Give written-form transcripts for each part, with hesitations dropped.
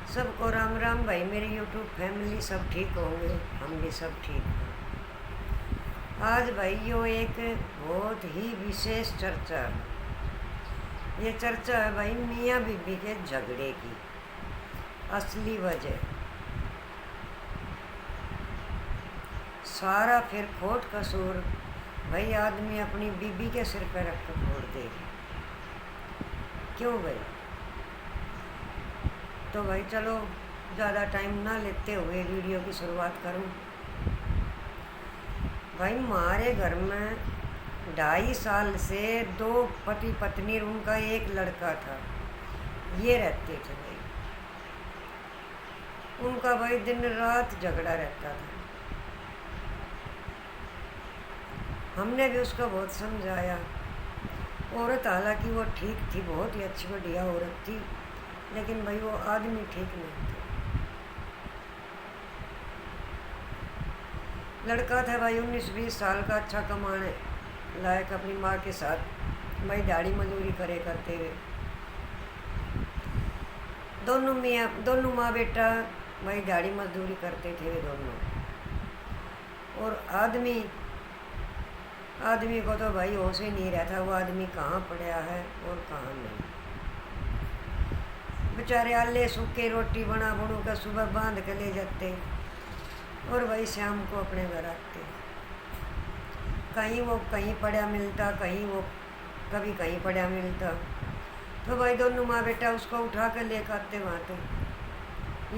सबको राम राम भाई। मेरी यूट्यूब फैमिली सब ठीक होंगे, हम भी सब ठीक हैं। आज भाई यो एक बहुत ही विशेष चर्चा है। ये चर्चा है भाई मियाँ बीबी के झगड़े की असली वजह। सारा फिर खोट कसूर भाई आदमी अपनी बीबी के सिर पर रख कर फोड़ देगी। क्यों भाई? तो भाई चलो ज़्यादा टाइम ना लेते हुए वीडियो की शुरुआत करूं। भाई हमारे घर में 2.5 साल से 2 पति पत्नी, उनका एक लड़का था, ये रहते थे भाई। उनका भाई दिन रात झगड़ा रहता था। हमने भी उसको बहुत समझाया। औरत हालांकि वो ठीक थी, बहुत ही अच्छी बढ़िया औरत थी, लेकिन भाई वो आदमी ठीक नहीं था। लड़का था भाई 19-20 साल का, अच्छा कमाने लायक, अपनी माँ के साथ भाई दाढ़ी मजदूरी करे करते हुए। दोनों माँ बेटा भाई दाढ़ी मजदूरी करते थे वे दोनों। और आदमी को तो भाई होश ही नहीं रहता, वो आदमी कहाँ पड़ा है और कहाँ नहीं। बेचारे आले सूखे रोटी बना कर सुबह बांध के ले जाते और भाई शाम को अपने घर आते। कहीं पड़ा मिलता, कभी कहीं पड़ा मिलता। तो भाई दोनों माँ बेटा उसको उठा कर लेकर आते वहाँ पे।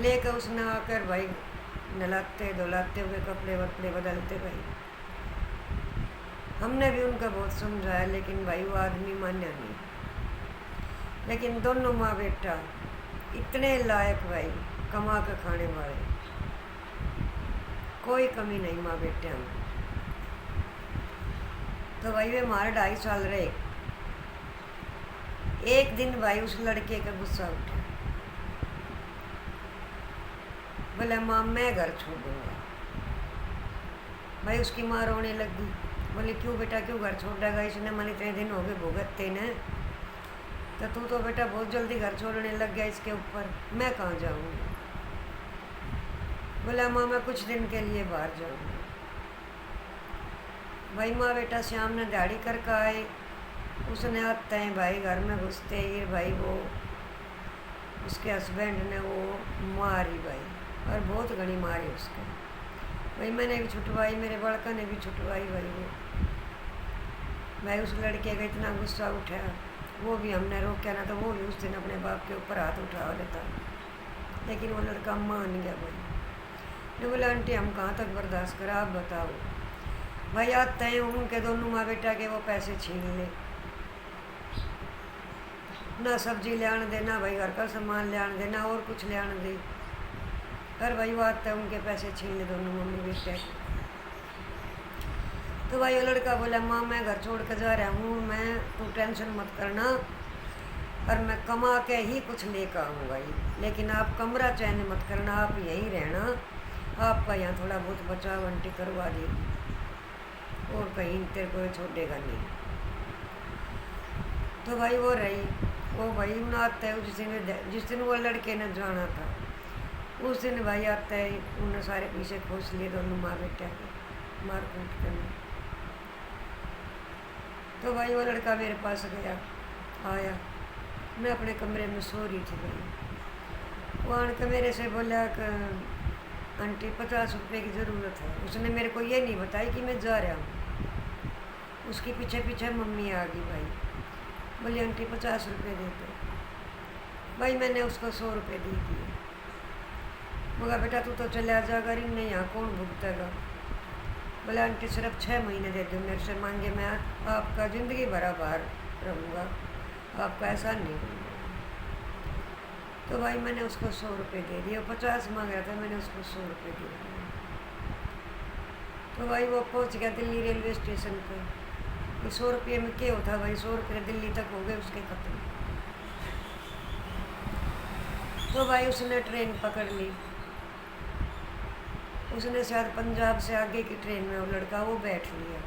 लेकर उसने आकर भाई नहलाते धुलाते हुए कपड़े वपड़े बदलते भाई। हमने भी उनका बहुत समझाया, लेकिन भाई वो आदमी मान्या नहीं। लेकिन दोनों माँ बेटा इतने लायक भाई, कमा कर खाने वाले, कोई कमी नहीं माँ बेटे में। तो भाई वे हमारे 2.5 साल रहे। एक दिन भाई उस लड़के का गुस्सा उठा, बोले माँ मैं घर छोड़ दूंगा। भाई उसकी माँ रोने लगी, बोली क्यों बेटा, क्यों घर छोड़ देगा? इसने मन इतने दिन हो गए भुगतते ने, तो तू तो बेटा बहुत जल्दी घर छोड़ने लग गया इसके ऊपर। मैं कहाँ जाऊँगी? बोला माँ मैं कुछ दिन के लिए बाहर जाऊँगा। भाई माँ बेटा शाम ने दाढ़ी करके आए। उसने आते हैं भाई घर में घुसते ही भाई वो उसके हस्बैंड ने वो मारी भाई, और बहुत घनी मारी उसको। भाई मैंने भी छुटवाई, मेरे बड़का ने भी छुटवाई भाई। वो भाई उस लड़के का इतना गुस्सा उठा, वो भी हमने रोका ना, तो वो भी उस दिन अपने बाप के ऊपर हाथ उठा लेता। लेकिन वो लड़का मान गया भाई। ने बोला आंटी हम कहाँ तक बर्दाश्त करें, आप बताओ। भाई आते हैं उनके दोनों माँ बेटा के वो पैसे छीन ले, ना सब्जी ले आने देना भाई, घर का सामान ले आने देना और कुछ ले आने दे। फिर भाई वो आते हैं उनके पैसे छीन ले दोनों मम्मी बेटे। तो भाई वो लड़का बोला माँ मैं घर छोड़ कर जा रहा हूँ, मैं तू टेंशन मत करना, और मैं कमा के ही कुछ लेकर आऊँगा ही, लेकिन आप कमरा चैन मत करना, आप यहीं रहना, आपका यहाँ थोड़ा बहुत बचाव आंटी करवा देगी, और कहीं तेरे को छोड़ेगा नहीं। तो भाई वो रही, वो भाई उन आता है जिस दिन वो लड़के ने जाना था, उस दिन भाई आता है उन्हें सारे पीछे खोस लिए दोनों माँ बेटा के, मार कूट करने। तो भाई वो लड़का मेरे पास आया, मैं अपने कमरे में सो रही थी भाई। वो आन के मेरे से बोला कि आंटी 50 रुपये की ज़रूरत है। उसने मेरे को ये नहीं बताई कि मैं जा रहा हूँ। उसके पीछे पीछे मम्मी आ गई भाई, बोली आंटी 50 रुपये दे दो। भाई मैंने उसको 100 रुपये दे दिए। बोला बेटा तू तो चला जा, गरीब नहीं यहाँ कौन भुगतेगा? बोले आंटी सिर्फ 6 महीने दे दो, मेरे से मांगे मैं आपका ज़िंदगी भरा बाहर रहूँगा, आपका ऐसा नहीं होगा। तो भाई मैंने उसको 100 रुपये दे दिए। 50 मांग रहा था, मैंने उसको 100 रुपये दे दिए। तो भाई वो पहुंच गया दिल्ली रेलवे स्टेशन पर। 100 रुपये में क्या होता भाई, 100 रुपये दिल्ली तक हो गए उसके खत्म। तो भाई उसने ट्रेन पकड़ ली। उसने शायद पंजाब से आगे की ट्रेन में वो लड़का वो बैठ लिया,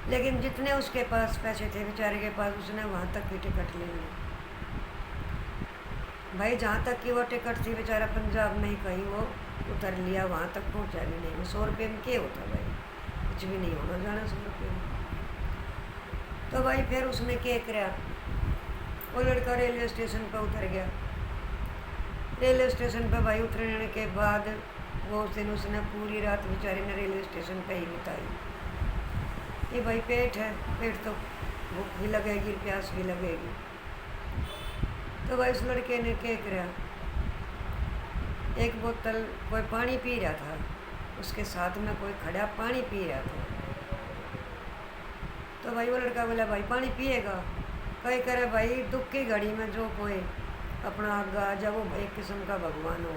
लेकिन जितने उसके पास पैसे थे बेचारे के पास, उसने वहाँ तक की टिकट ले ली। भाई जहाँ तक कि वो टिकट थी बेचारा पंजाब में ही कहीं वो उतर लिया, वहाँ तक पहुँचा भी नहीं। वो 100 रुपये में क्या होता भाई, कुछ भी नहीं होना जाना 100 रुपये में। तो भाई फिर उसने क्या किया, वो लड़का रेलवे स्टेशन पर उतर गया। रेलवे स्टेशन पर भाई उतरने के बाद वो उस दिन उसने पूरी रात बेचारे ने रेलवे स्टेशन पर ही बिताई। कि भाई पेट है, पेट तो भूख भी लगेगी, प्यास भी लगेगी। तो भाई उस लड़के ने क्या किया, एक बोतल कोई पानी पी रहा था, उसके साथ में कोई खड़ा पानी पी रहा था। तो भाई वो लड़का बोला भाई पानी पिएगा, कहीं करे भाई दुख की घड़ी में जो कोई अपना आगा आ जाए वो एक किस्म का भगवान हो,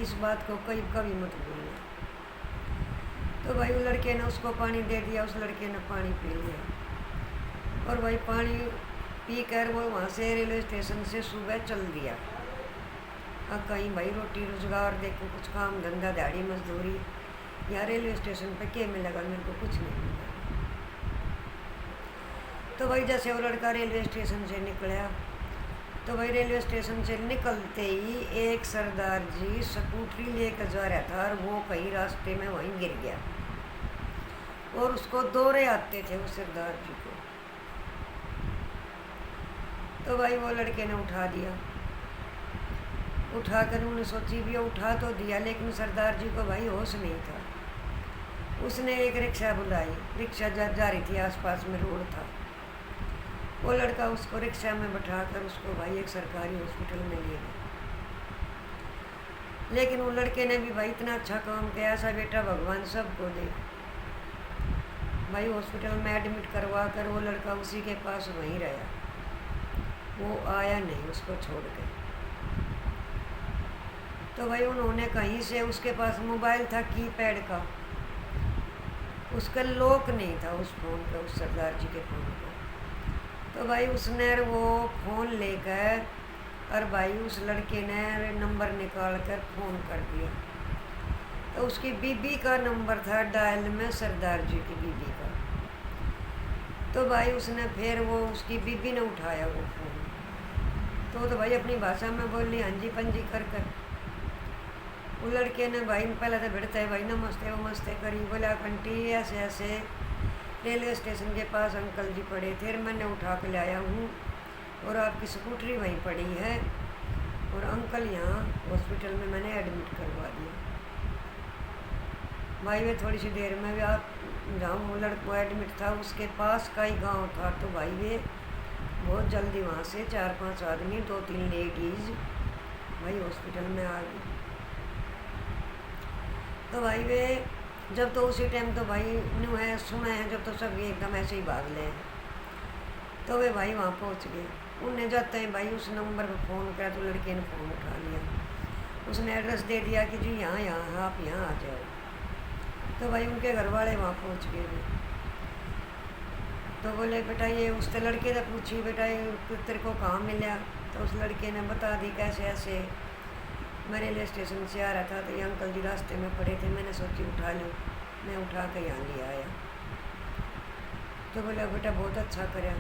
इस बात को कभी मत भूलना। तो भाई वो लड़के ने उसको पानी दे दिया, उस लड़के ने पानी पी लिया और भाई पानी पी कर वो वहाँ से रेलवे स्टेशन से सुबह चल दिया। अब कहीं भाई रोटी रोजगार देखो, कुछ काम धंधा दिहाड़ी मजदूरी या रेलवे स्टेशन पे क्या मिलेगा, मेरे को कुछ नहीं मिला। तो भाई जैसे वो लड़का रेलवे स्टेशन से निकला, तो भाई रेलवे स्टेशन से निकलते ही एक सरदार जी स्कूटरी लेकर जा रहा था और वो कहीं रास्ते में वहीं गिर गया और उसको दौरे आते थे उस सरदार जी को। तो भाई वो लड़के ने उठा दिया, उठा कर उन्होंने सोची भी उठा तो दिया, लेकिन सरदार जी को भाई होश नहीं था। उसने एक रिक्शा बुलाई, रिक्शा जा रही थी, आसपास में रोड था। वो लड़का उसको रिक्शा में बैठा कर उसको भाई एक सरकारी हॉस्पिटल में ले गया। लेकिन वो लड़के ने भी भाई इतना अच्छा काम किया, ऐसा बेटा भगवान सबको दे। भाई हॉस्पिटल में एडमिट करवा कर वो लड़का उसी के पास वहीं रहा, वो आया नहीं उसको छोड़ के। तो भाई उन्होंने कहीं से, उसके पास मोबाइल था कीपैड का, उसका लॉक नहीं था उस फ़ोन का, उस सरदार जी के फ़ोन का। तो भाई उसने वो फ़ोन लेकर और भाई उस लड़के ने नंबर निकाल कर फ़ोन कर दिया। तो उसकी बीबी का नंबर था डायल में, सरदार जी की बीबी का। तो भाई उसने फिर वो उसकी बीबी ने उठाया वो फ़ोन। तो भाई अपनी भाषा में बोली, हाँ जी पंजी कर कर। वो लड़के ने भाई पहले तो भिड़ता है भाई नमस्ते वमस्ते करी, बोला आंटी ऐसे ऐसे रेलवे स्टेशन के पास अंकल जी पड़े थे, मैंने उठा के लाया हूँ और आपकी स्कूटरी वहीं पड़ी है और अंकल यहाँ हॉस्पिटल में मैंने एडमिट करवा दिया। भाई वे थोड़ी सी देर में भी आप जहाँ वो लड़का एडमिट था उसके पास का ही गांव था। तो भाई वे बहुत जल्दी वहाँ से 4-5 आदमी, 2-3 लेडीज़ भाई हॉस्पिटल में आ गई। तो भाई वे जब तो उसी टाइम तो भाई न्यू है सुना है जब तो सब ये एकदम ऐसे ही भाग ले। तो वे भाई वहाँ पहुँच गए। उन्हें जाते हैं भाई उस नंबर पर फ़ोन किया, तो लड़के ने फ़ोन उठा लिया, उसने एड्रेस दे दिया कि जी यहाँ यहाँ आप यहाँ आ जाओ। तो भाई उनके घर वाले वहाँ पहुँच गए। तो बोले बेटा ये उस लड़के ने पूछी, बेटा ये तेरे को कहाँ मिला? तो उस लड़के ने बता दी कैसे ऐसे मैं रेलवे स्टेशन से आ रहा था तो ये अंकल जी रास्ते में पड़े थे, मैंने सोची उठा लूँ, मैं उठा कर यहाँ ले आया। तो बोला बेटा बहुत अच्छा करा।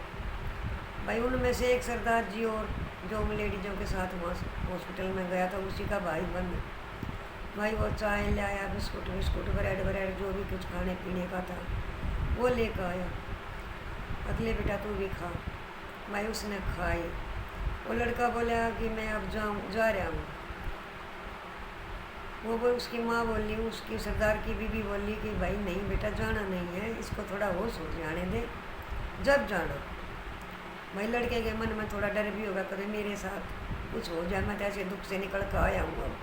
भाई उनमें से एक सरदार जी और जो लेडीज़ों के साथ वहाँ हॉस्पिटल में गया था उसी का भाई बंद भाई वो चाय ले आया, बिस्कुट ब्रेड जो भी कुछ खाने पीने का था वो लेकर आया। अगले बेटा तू भी खा। भाई उसने खाई। वो लड़का बोला कि मैं अब जा रहा हूँ। वो बोल उसकी माँ बोली, उसकी सरदार की बीबी बोली कि भाई नहीं बेटा जाना नहीं है, इसको थोड़ा होश हो जाने दे जब जाना। भाई लड़के के मन में थोड़ा डर भी होगा, कभी मेरे साथ कुछ हो जाए, मैं तो ऐसे दुख से निकल कर आया हूँ। अब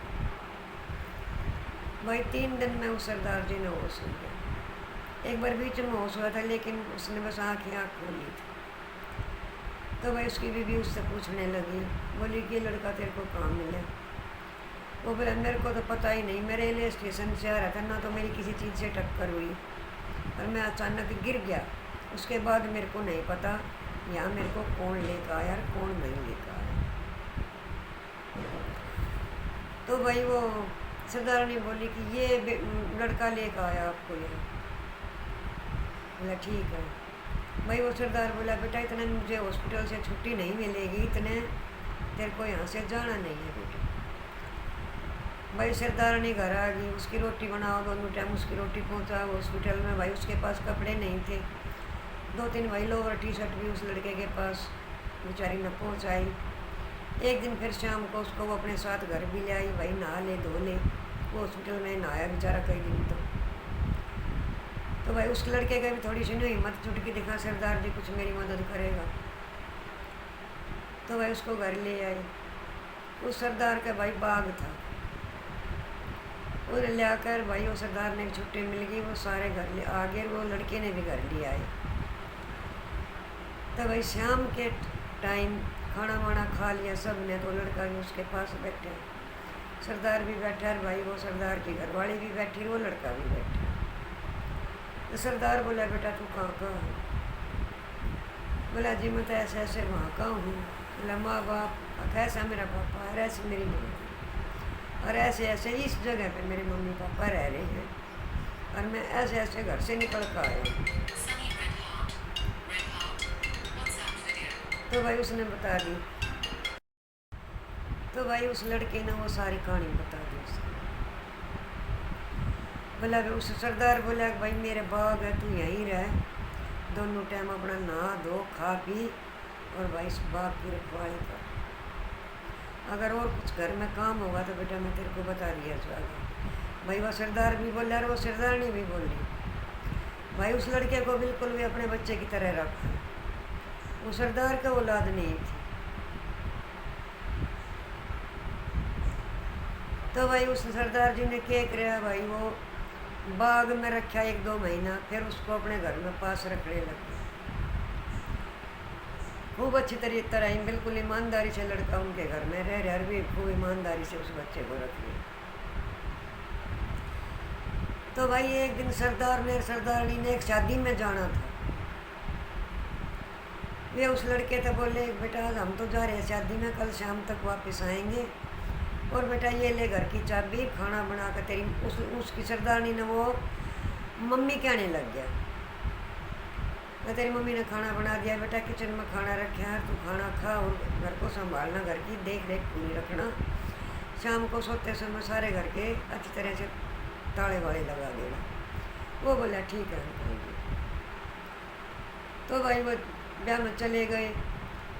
भाई 3 दिन में उस सरदार जी ने होश हो गया। एक बार बीच में होश हुआ था लेकिन उसने बस आँख खोली थी। तो भाई उसकी बीबी उससे पूछने लगी, बोली कि लड़का तेरे को कहाँ मिला? वो बोला मेरे को तो पता ही नहीं, मैं रेलवे स्टेशन से आ रहा था ना, तो मेरी किसी चीज़ से टक्कर हुई और मैं अचानक गिर गया। उसके बाद मेरे को नहीं पता यहाँ मेरे को कौन लेकर आया और कौन नहीं लेकर आया। तो भाई वो सरदारनी बोली कि ये लड़का लेकर आया आपको यहाँ। बोला ठीक है। भाई वो सरदार बोला बेटा इतने मुझे हॉस्पिटल से छुट्टी नहीं मिलेगी, इतने तेरे को यहाँ से जाना नहीं है बेटे। भाई सरदारनी घर आ गई, उसकी रोटी बनाओ, दोनों टाइम उसकी रोटी पहुँचाओ। हॉस्पिटल में भाई उसके पास कपड़े नहीं थे, 2-3 भाई लोअर टी शर्ट भी उस लड़के के पास बेचारी ने पहुँचाई। एक दिन फिर शाम को उसको वो अपने साथ घर भी ले आई, भाई नहा ले धो ले। वो हॉस्पिटल में नहाया बेचारा कई दिन तो भाई उस लड़के का भी थोड़ी सी नहीं हिम्मत चुटकी दिखा, सरदार जी कुछ मेरी मदद करेगा। तो भाई उसको घर ले आई। उस सरदार का भाई बाग था, उन्हें ले आकर भाई वो सरदार ने छुट्टी मिल गई, वो सारे घर ले आ गए, वो लड़के ने भी घर ले आए। तो भाई शाम के टाइम खाना वाना खा लिया सब ने, तो लड़का भी उसके पास बैठे, सरदार भी बैठा है, भाई वो सरदार की घरवाली भी बैठी, वो लड़का भी बैठा। तो सरदार बोला बेटा तू कहाँ का है? बोला जी मैं तो ऐसे ऐसे वहाँ का हूँ। बोला माँ बाप कैसा मेरा पापा, और ऐसे मेरी मम्मी, और ऐसे ऐसे इस जगह पे मेरे मम्मी पापा रह रहे हैं, और मैं ऐसे ऐसे घर से निकल कर आया हूँ। तो भाई उसने बता दी। तो भाई उस लड़के ने वो सारी कहानी बता दी उसने। बोला उस सरदार बोला भाई मेरे बाग है, तू यहीं रह, दोनों टाइम अपना नहा धो खा पी, और भाई इस बाग की रखवाली कर। अगर और कुछ घर में काम होगा तो बेटा मैं तेरे को बता दिया जाएगा। भाई वो सरदार भी बोल रहा और वो सरदारनी भी बोल रही। भाई उस लड़के को बिल्कुल भी अपने बच्चे की तरह रखा। वो सरदार का औलाद नहीं थी। तो भाई उस सरदार जी ने क्या किया, भाई वो बाग में रखा 1-2 महीना, फिर उसको अपने घर में पास रखने लगे। खूब अच्छी तरह बिल्कुल ईमानदारी से लड़का उनके घर में रह भी खूब ईमानदारी से उस बच्चे को रख लिया। तो भाई एक दिन सरदार ने सरदारनी ने एक शादी में जाना था। वे उस लड़के से बोले बेटा हम तो जा रहे हैं शादी में, कल शाम तक वापस आएंगे, और बेटा ये ले घर की चाबी, खाना बना कर तेरी उसकी सरदारनी ने वो मम्मी कहने लग गया, तो तेरी मम्मी ने खाना बना दिया बेटा, किचन में खाना रखा है, तू खाना खा और घर को संभालना, घर की देख रेख पूरी रखना, शाम को सोते समय सारे घर के अच्छी तरह से ताले वाले लगा देना। वो बोला ठीक है अंकल जी। तो भाई वो ब्याह में चले गए।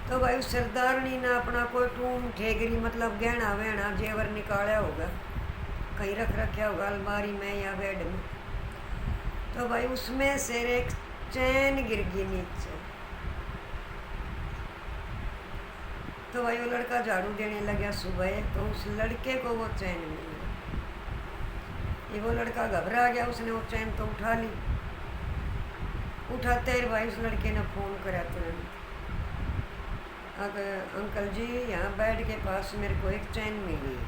तो भाई उस सरदारनी ने अपना कोई टूम ठेगरी मतलब गहना वहना जेवर निकाला होगा, कहीं रख रखा होगा अलमारी में या बेड में। तो भाई उसमें से एक चैन गिर गई नीचे। तो भाई वो लड़का झाड़ू देने लगा सुबह, तो उस लड़के को वो चैन मिली। ये वो लड़का घबरा गया, उसने वो चैन तो उठा ली। उठाते ही भाई उस लड़के ने फ़ोन करा तुरंत, अगर अंकल जी यहाँ बेड के पास मेरे को एक चैन मिली है।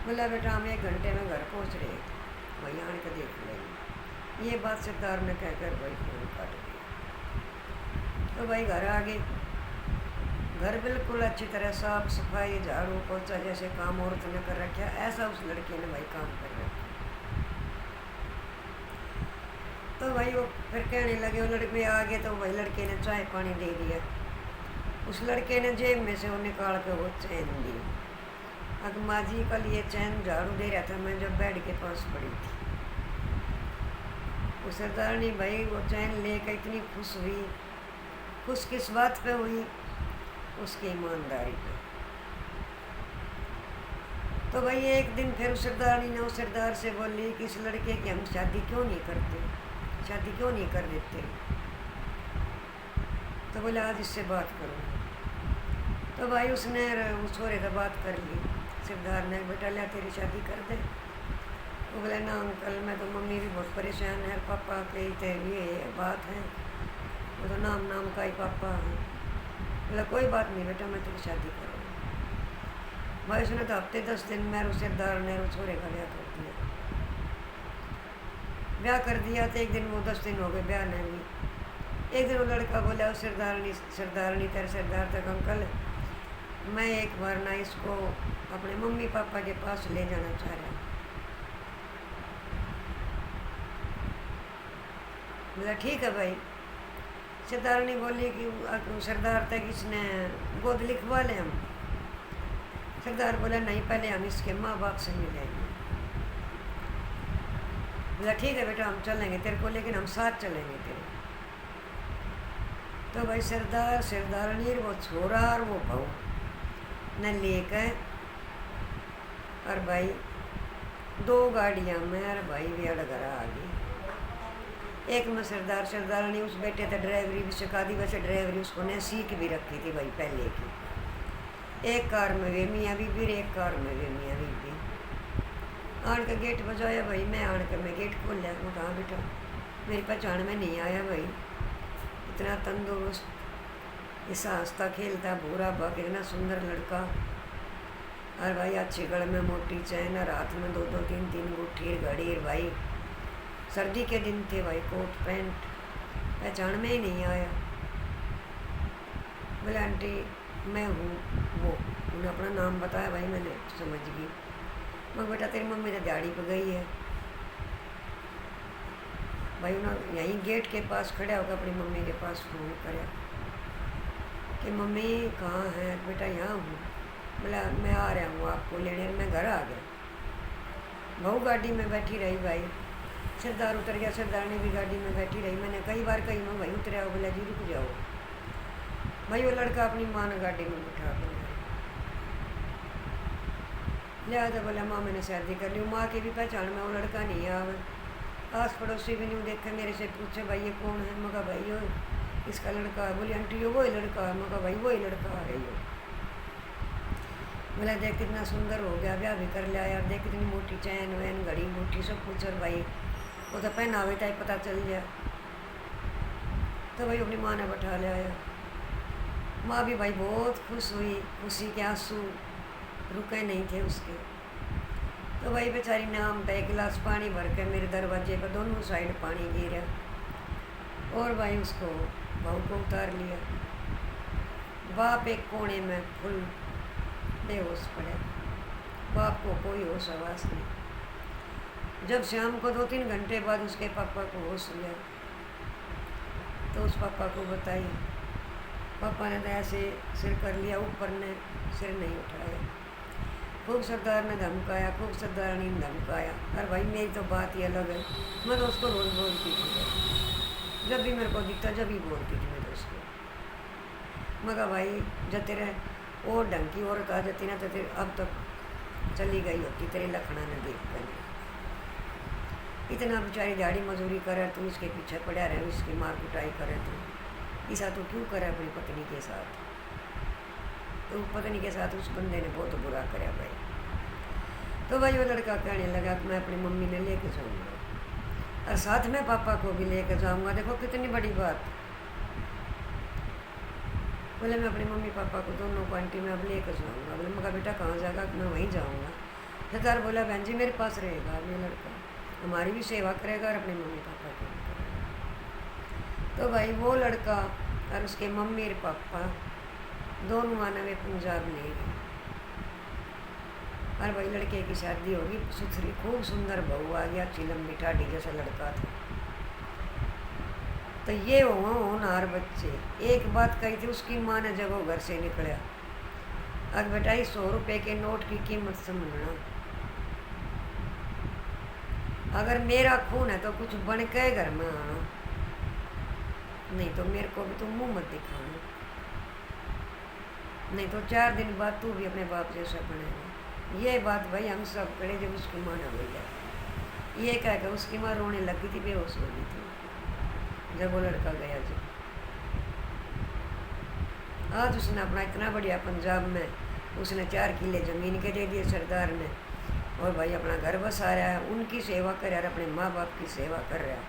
बोला बेटा हम 1 घंटे में घर पहुँच रहे, वही आने का देख लेंगे। ये बात सरदार ने कहकर भाई फ़ोन काट दिया। तो भाई घर आ गए। घर बिल्कुल अच्छी तरह साफ सफाई झाड़ू पोछा जैसे काम औरत ने कर रखा, ऐसा उस लड़के ने भाई काम कर रखा। तो भाई वो फिर कहने लगे, वो लड़के आ गए तो भाई लड़के ने चाय पानी दे दिया। उस लड़के ने जेब में से वो निकाल के वो चैन दी। अब माँ जी कल ये चैन झाड़ू दे रहा था मैं जब बेड के पास पड़ी थी। वो सरदारनी भाई वो चैन लेकर इतनी खुश हुई। खुश किस बात पे हुई? उसकी ईमानदारी पे। तो भाई एक दिन फिर उस सरदारनी ने उस सरदार से बोली कि इस लड़के की हम शादी क्यों नहीं करते, शादी क्यों नहीं कर देते? तो बोले आज इससे बात करो। तो भाई उसने उस छोरे से बात कर ली। सरदार ने बेटा लिया तेरी शादी कर दे। वो बोले ना अंकल मैं तो मम्मी भी बहुत परेशान है, पापा के ये बात है, वो तो नाम नाम का ही पापा है। बोला कोई बात नहीं बेटा मैं तेरी शादी करूँगा। भाई उसने तो हफ्ते 10 दिन में उस सरदार ने उस छोरे का ब्याह कर दिया। ब्याह कर दिया तो एक दिन वो 10 दिन हो गए ब्याह नहीं हुई। एक दिन वो लड़का बोला उस सरदारनी तेरे सरदार तक अंकल मैं एक बार ना इसको अपने मम्मी पापा के पास ले जाना चाह रहा हूँ। बोला ठीक है भाई। सरदारनी बोली कि सरदार तक इसने गोद लिखवा ले हम। सरदार बोला नहीं, पहले हम इसके माँ बाप से मिलेंगे। बोला ठीक है बेटा, हम चलेंगे तेरे को, लेकिन हम साथ चलेंगे तेरे। तो भाई सरदार, सरदारनी, वो छोरा और वो बहू ने लेकर और भाई 2 गाड़ियाँ में और भाई वे घर आ गई। एक में सरदार, सरदारनी उस बेटे थे ड्राइवरी भी सिखा दी, वैसे ड्राइवरी उसको ने सीख भी रखी थी भाई पहले की। एक कार में वे मियाँ बीबी, एक कार में वे मियाँ बीबी। आन के गेट बजाया भाई, मैं आन के मैं गेट खोल लिया। वो कहाँ बेटा, मेरी पहचान में नहीं आया भाई, इतना तंदुरुस्त, ऐसा हंसता खेलता भूरा बक, इतना सुंदर लड़का। और भाई अच्छी गड़ में मोटी चैन और हाथ में 2-2 3-3 गुट्ठी घड़ी। भाई सर्दी के दिन थे भाई, कोट पैंट, पहचान में ही नहीं आया। बोले आंटी मैं हूँ वो। उन्होंने अपना नाम बताया भाई, मैंने समझ गई। मैं बेटा तेरी मम्मी तो दिहाड़ी पर गई है। भाई उन्होंने यहीं गेट के पास खड़ा होकर अपनी मम्मी के पास फ़ोन कराया कि मम्मी कहाँ है? बेटा यहाँ हूँ। बोला मैं आ रहा हूँ आपको लेने। मैं घर आ गया। बहू गाड़ी में बैठी रही भाई, सरदार उतर गया, सरदारनी भी गाड़ी में बैठी रही। मैंने कई बार कही मैं भाई उतरे आओ। बोला जी रुक जाओ। भाई वो लड़का अपनी माँ ने गाड़ी में बिठा कर लिया। बोला माँ मैंने शादी कर ली। माँ की भी पहचान में वो लड़का नहीं आवे। आस पड़ोसी भी नहीं देखे, मेरे से पूछे भाई ये कौन है? मैं कहा भाई यो इसका लड़का है। बोली आंटी यो वही लड़का है। मैं कहा भाई वही लड़का है यो। बोला देख कितना सुंदर हो गया, ब्याह भी कर लिया यार, देख कितनी मोटी चैन वैन घड़ी मोटी सब कुछ। और भाई वो तो पहनावे था पता चल गया। तो भाई अपनी माँ ने बैठा ले आया। माँ भी भाई बहुत खुश हुई, खुशी के आंसू रुके नहीं थे उसके। तो भाई बेचारी नाम था, 1 गिलास पानी भर के मेरे दरवाजे पर दोनों साइड पानी गिरा। और भाई उसको बहू को उतार लिया। बाप एक कोने में फुल बेहोश पड़े। बाप को कोई होश आवास नहीं। जब शाम को 2-3 घंटे बाद उसके पापा को होश हुआ तो उस पापा को बताई। पापा ने तो ऐसे सिर कर लिया, ऊपर ने सिर नहीं उठाया। खूब सरदार ने धमकाया, खूब सरदारनी ने धमकाया। और भाई मेरी तो बात ही अलग है, मैं तो उसको रोज़ बोलती थी। जब भी मेरे को दिखता जब भी बोलती थी मैं तो उसको। मैं कहा भाई जब तेरे और ढंग की औरत आ जाती ना तो तेरे अब तक चली गई होती तेरे लखना ने देख कर। इतना बेचारी दिहाड़ी मजदूरी करे, तू इसके पीछे पड़ा रहे, इसकी मार कुटाई करे। तू ऐसा तो क्यों करे अपनी पत्नी के साथ? तो पत्नी के साथ उस बंदे ने बहुत बुरा कराया भाई। तो भाई वो लड़का कहने लगा कि मैं अपनी मम्मी ने लेके जाऊँगा और साथ में पापा को भी लेके जाऊँगा। देखो कितनी बड़ी बात। बोले मैं अपनी मम्मी पापा को दोनों को आंटी में अब लेकर जाऊँगा। बोले मैं कहा बेटा कहाँ जाएगा? मैं वहीं जाऊँगा। सरदार बोला बहन जी मेरे पास रहेगा ये लड़का, हमारी भी सेवा करेगा और अपने मम्मी पापा की भी करेगा। तो भाई वो लड़का और उसके मम्मी और पापा दोनों आने में पंजाब ले गए। और भाई लड़के की शादी होगी, सुथरी खूब सुंदर बहू आ गया, अच्छी लंबी ठाडी जैसा लड़का था। तो ये होनहार बच्चे। एक बात कही थी उसकी माँ ने जब वो घर से निकला, अब बेटा 100 रुपये के नोट की कीमत समझना। अगर मेरा खून है तो कुछ बन के घर में आना, नहीं तो मेरे को भी तुम मुँह मत दिखाना, नहीं तो 4 दिन बाद तू भी अपने बाप जैसा बनेगा। ये बात भाई हम सब करे जब उसकी माँ न भैया। ये कह कर उसकी माँ रोने लगी थी, बेहोश हो गई थी जब वो लड़का गया। जब आज उसने अपना इतना बढ़िया पंजाब में उसने 4 किले ज़मीन के दे दिए सरदार ने, और भाई अपना घर बसा रहा है, उनकी सेवा कर रहा है, अपने माँ बाप की सेवा कर रहा है।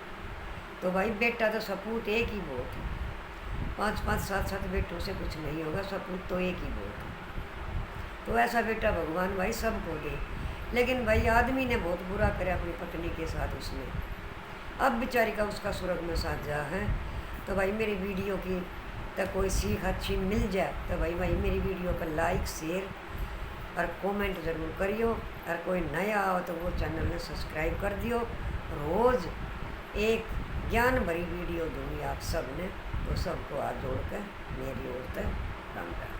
तो भाई बेटा तो सपूत एक ही बहुत है, 5-5 7-7 बेटों से कुछ नहीं होगा, सपूत तो एक ही बहुत है। तो ऐसा बेटा भगवान भाई सबको दे। लेकिन भाई आदमी ने बहुत बुरा करे अपनी पत्नी के साथ उसने। अब बेचारी का उसका स्वर्ग में साझा है। तो भाई मेरी वीडियो की तो कोई सीख अच्छी मिल जाए तो भाई मेरी वीडियो पर लाइक शेयर और कमेंट ज़रूर करियो। और कोई नया आओ तो वो चैनल ने सब्सक्राइब कर दियो। रोज़ एक ज्ञान भरी वीडियो दूँगी आप सब ने। तो सबको हाथ जोड़ कर मेरी ओर से राम राम।